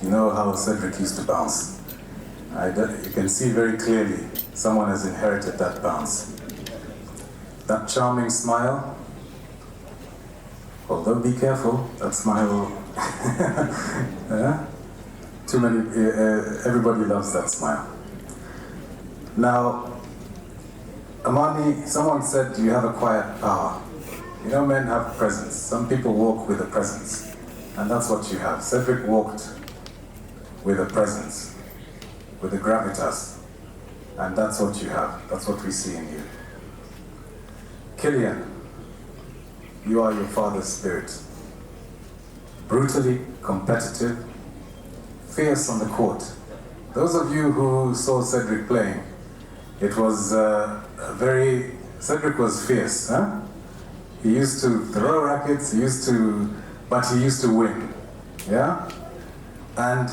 you know how Cedric used to bounce. You can see very clearly someone has inherited that bounce. That charming smile, although be careful, that smile, yeah? Everybody loves that smile. Now, Amani, someone said you have a quiet power. You know, men have presence. Some people walk with a presence, and that's what you have. Cedric walked with a presence, with a gravitas, and that's what you have. That's what we see in you. Killian, you are your father's spirit. Brutally competitive, fierce on the court. Those of you who saw Cedric playing, it was Cedric was fierce, huh? He used to throw rackets, but he used to win, yeah? And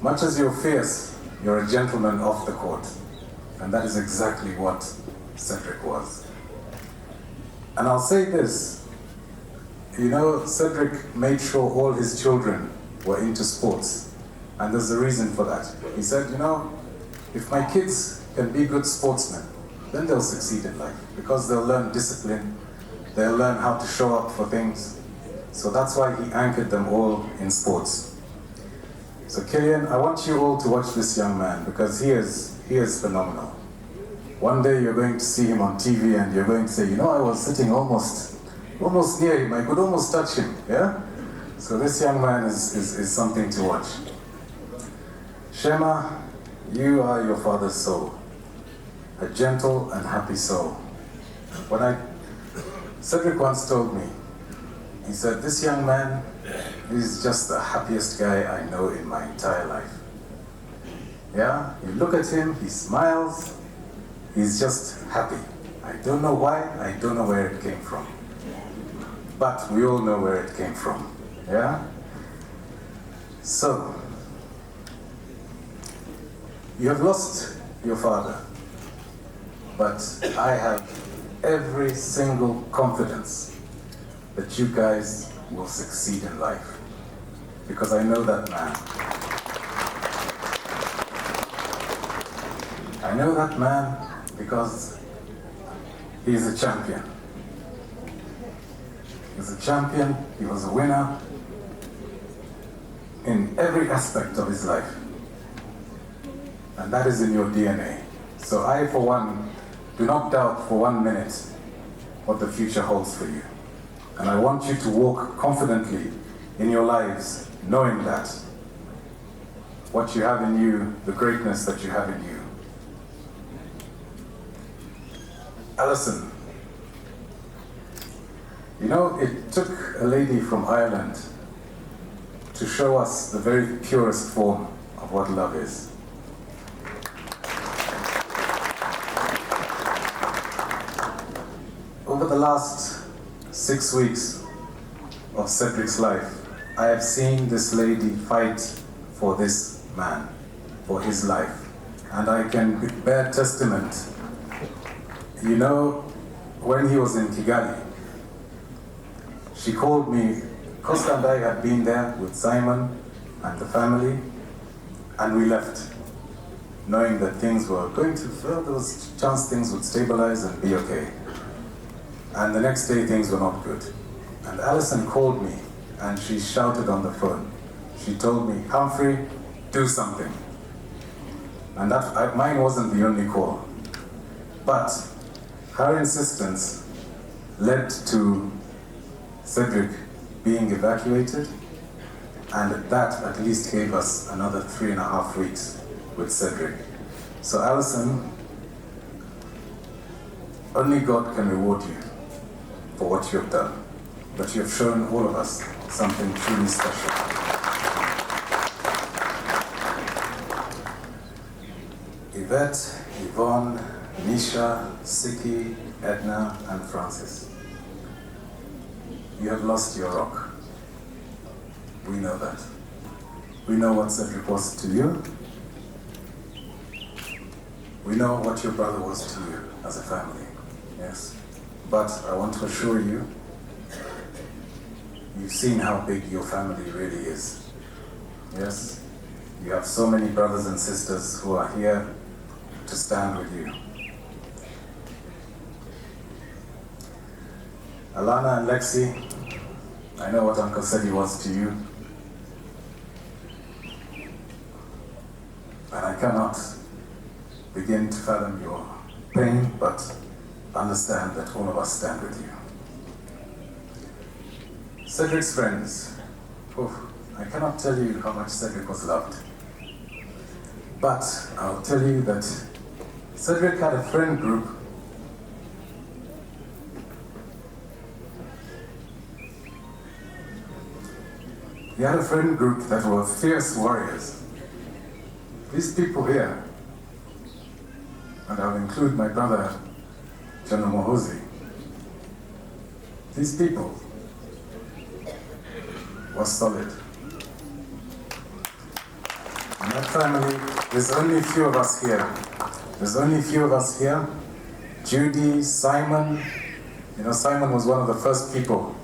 much as you're fierce, you're a gentleman off the court. And that is exactly what Cedric was. And I'll say this, you know, Cedric made sure all his children were into sports. And there's a reason for that. He said, you know, if my kids can be good sportsmen, then they'll succeed in life, because they'll learn discipline, they'll learn how to show up for things. So that's why he anchored them all in sports. So Killian, I want you all to watch this young man, because he is phenomenal. One day you're going to see him on TV and you're going to say, you know, I was sitting almost near him, I could almost touch him, yeah? So this young man is something to watch. Shema, you are your father's soul, a gentle and happy soul. Cedric once told me, he said, this young man is just the happiest guy I know in my entire life. Yeah, you look at him, he smiles, he's just happy. I don't know why, I don't know where it came from. But we all know where it came from, yeah? So, you have lost your father, but I have every single confidence that you guys will succeed in life, because I know that man. I know that man because he's a champion. He's a champion, he was a winner in every aspect of his life. And that is in your DNA. So I, for one, do not doubt for 1 minute what the future holds for you. And I want you to walk confidently in your lives, knowing that what you have in you, the greatness that you have in you. Allison, you know, it took a lady from Ireland to show us the very purest form of what love is. Over the last 6 weeks of Cedric's life, I have seen this lady fight for this man, for his life. And I can bear testament. You know, when he was in Kigali, she called me. Costa and I had been there with Simon and the family, and we left, knowing that things were going to, well, there was a chance things would stabilize and be okay. And the next day, things were not good. And Allison called me, and she shouted on the phone. She told me, Humphrey, do something. And mine wasn't the only call. But her insistence led to Cedric being evacuated, and that at least gave us another 3.5 weeks with Cedric. So Allison, only God can reward you for what you have done, but you have shown all of us something truly special. Yvette, Yvonne, Nisha, Siki, Edna, and Francis. You have lost your rock. We know that. We know what Cedric was to you. We know what your brother was to you as a family, yes. But I want to assure you, you've seen how big your family really is, yes. You have so many brothers and sisters who are here to stand with you. Alana and Lexi, I know what Uncle said he was to you. And I cannot begin to fathom your pain, but understand that all of us stand with you. Cedric's friends, I cannot tell you how much Cedric was loved. But I'll tell you that Cedric had a friend group that were fierce warriors. These people here, and I'll include my brother, General Mohozi, these people were solid. In that family, there's only a few of us here. Judy, Simon. You know, Simon was one of the first people.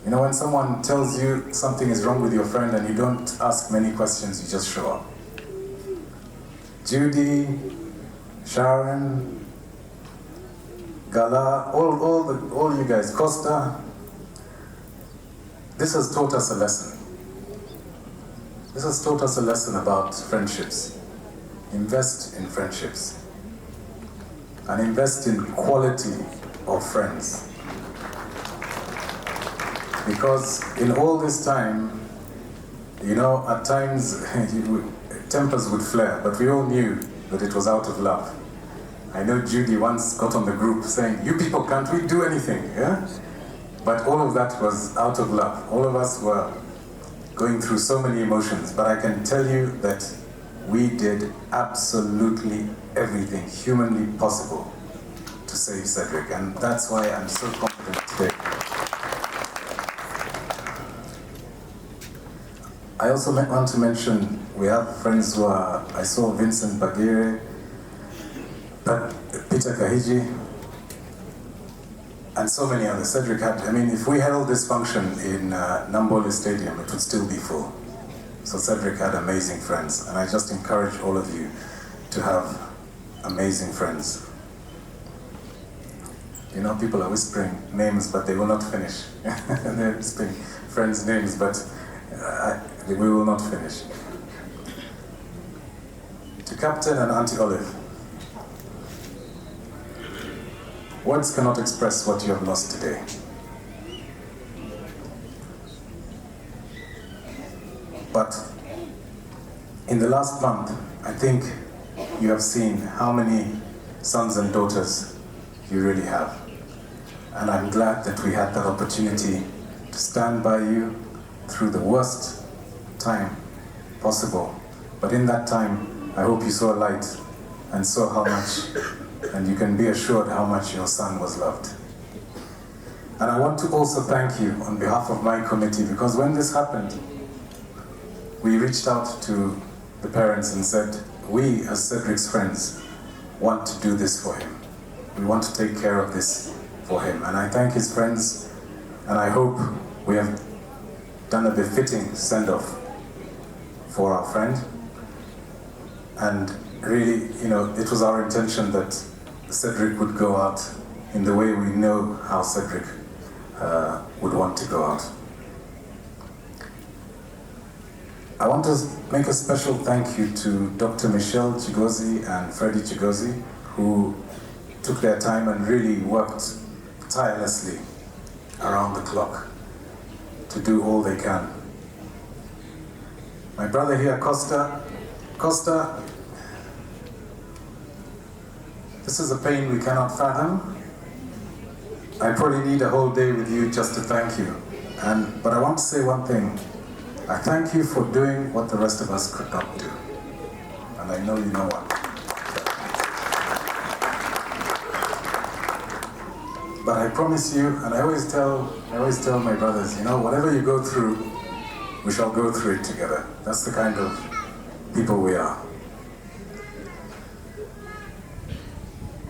You know, when someone tells you something is wrong with your friend and you don't ask many questions, you just show up. Judy, Sharon, Gala, all you guys, Costa. This has taught us a lesson. This has taught us a lesson about friendships. Invest in friendships. And invest in quality of friends. Because in all this time, you know, at times tempers would flare, but we all knew that it was out of love. I know Judy once got on the group saying, "You people, can't we do anything?" Yeah? But all of that was out of love. All of us were going through so many emotions, but I can tell you that we did absolutely everything humanly possible to save Cedric, and that's why I'm so confident today. I also want to mention, we have friends who are, I saw Vincent Bagire, Peter Kahiji, and so many others. Cedric had, I mean, if we held this function in Nambole Stadium, it would still be full. So Cedric had amazing friends, and I just encourage all of you to have amazing friends. You know, people are whispering names, but they will not finish. They're whispering friends' names, but we will not finish. To Captain and Auntie Olive, words cannot express what you have lost today. But in the last month, I think you have seen how many sons and daughters you really have. And I'm glad that we had that opportunity to stand by you through the worst time possible. But in that time, I hope you saw a light and saw how much, and you can be assured how much your son was loved. And I want to also thank you on behalf of my committee, because when this happened, we reached out to the parents and said, we as Cedric's friends want to do this for him. We want to take care of this for him. And I thank his friends, and I hope we have done a befitting send-off for our friend. And really, you know, it was our intention that Cedric would go out in the way we know how Cedric would want to go out. I want to make a special thank you to Dr. Michelle Chigozi and Freddie Chigozi, who took their time and really worked tirelessly around the clock to do all they can. My brother here, Costa, this is a pain we cannot fathom. I probably need a whole day with you just to thank you. But I want to say one thing. I thank you for doing what the rest of us could not do. And I know you know what. But I promise you, and I always tell my brothers, you know, whatever you go through, we shall go through it together. That's the kind of people we are.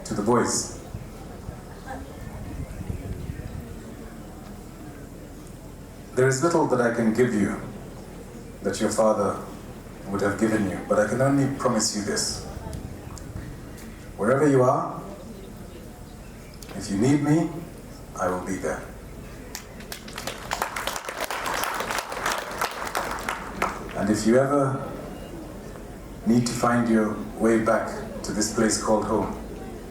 To the boys. There is little that I can give you that your father would have given you, but I can only promise you this. Wherever you are, if you need me, I will be there. And if you ever need to find your way back to this place called home,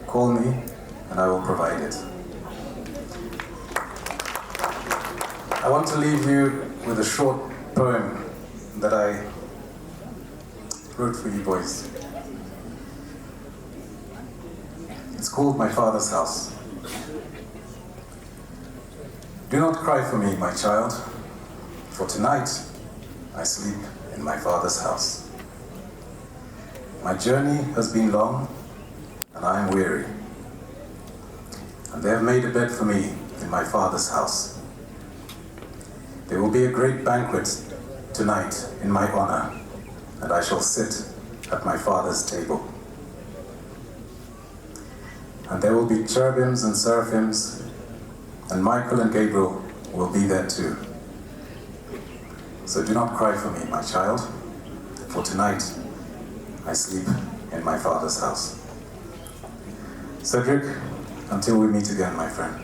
call me and I will provide it. I want to leave you with a short poem that I wrote for you boys. It's called My Father's House. Do not cry for me, my child, for tonight I sleep in my Father's house. My journey has been long and I am weary, and they have made a bed for me in my Father's house. There will be a great banquet tonight in my honor, and I shall sit at my Father's table. And there will be cherubims and seraphims, and Michael and Gabriel will be there too. So do not cry for me, my child, for tonight I sleep in my Father's house. Cedric, until we meet again, my friend.